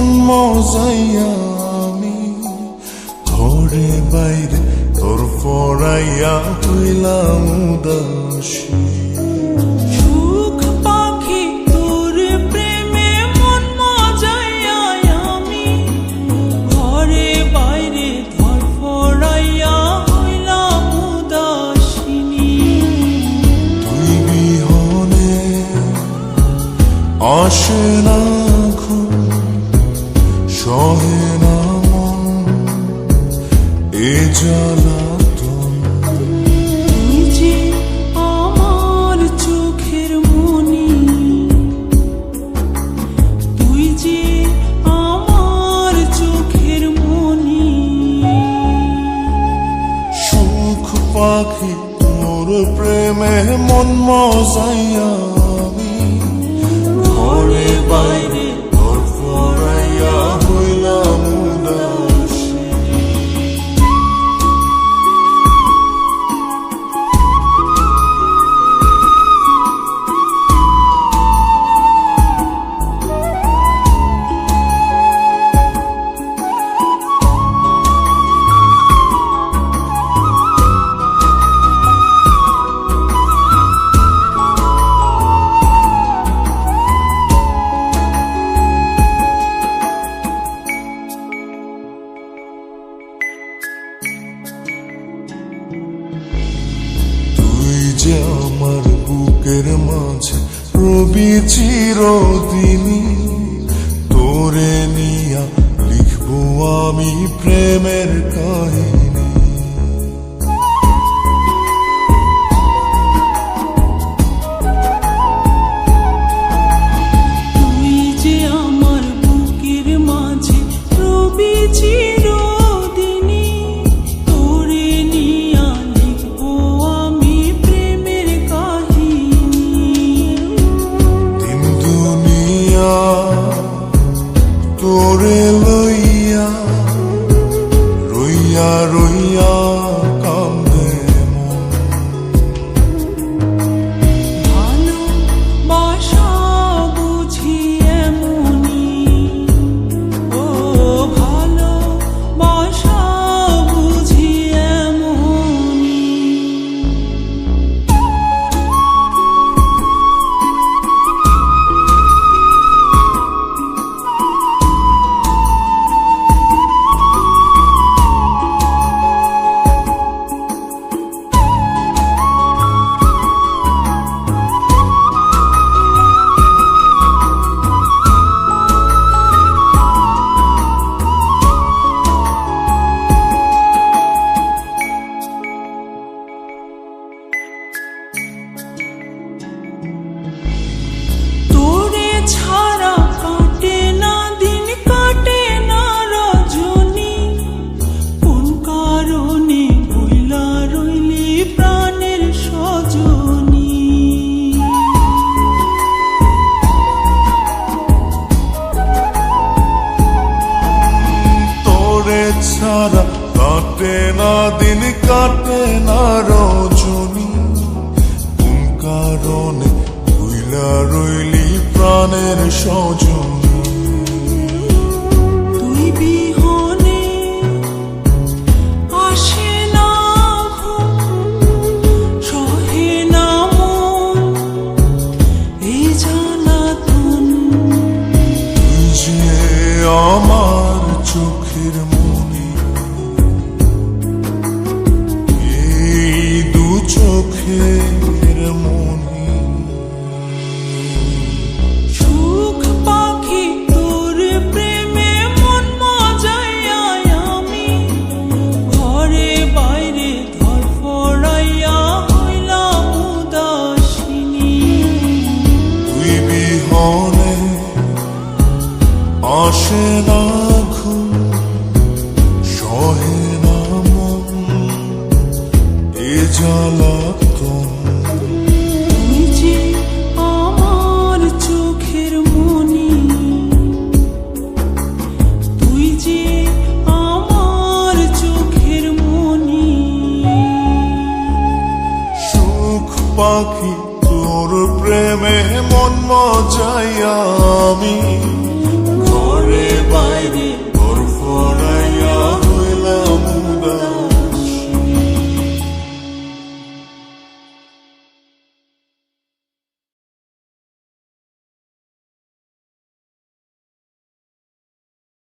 মন মজাইয়া আমি ঘরে বাইরে তোর পড়াইয়া হইলাম উদাসী। সুখ পাখি তোর প্রেমে মন মজাইয়া আমি ঘরে বাইরে ধর পড়াইয়া হইলাম উদাসিনী। তুই বিহনে আসে না ঘুম, সহে না মন এ জ্বালাতন। তুই যে আমার চোখের মনি, তুই যে আমার চোখের মনি। সুখ পাখি তোর প্রেমে মন মজাইয়া আমি ঘরে বাইরে তোর পড়াইয়া হইলাম উদাসী। তুই যে আমার বুকের মাঝে রবি চিরদিনই, তোরে নিয়া লিখবো আমি প্রেমের কাহিনী। তুই যে আমার বুকের মাঝে রবি চিরদিনই, তোরে নিয়া লিখবো আমি প্রেমের কাহিনী। দিন দুনিয়া তোরে লইয়া রইয়া রইয়া কান্দে মন। ভালোবাসা বুঝি এমনি, ও ভালোবাসা বুঝি এমনি। তোরে ছাড়া কাটে না দিন, কাটে না রজনী। কোন কারণে ভুইলা রইলি প্রাণের সজনী। তোরে ছাড়া কাটে না দিন, কাটে না রজনী। কোন কারণে ভুইলা রইলি প্রাণের সজনী। তুই বিহনে আসে না ঘুম, সহে না মন এই জ্বালাতন। তুই যে আমার চোখের মনি, এই দু চোখের মনি। সুখ পাখি তোর প্রেমে মন মজাইয়া আমি ঘরে বাইরে ধর পড়াইয়া হইলাম উদাসিনী। তুই বিহনে আসে না ঘুম,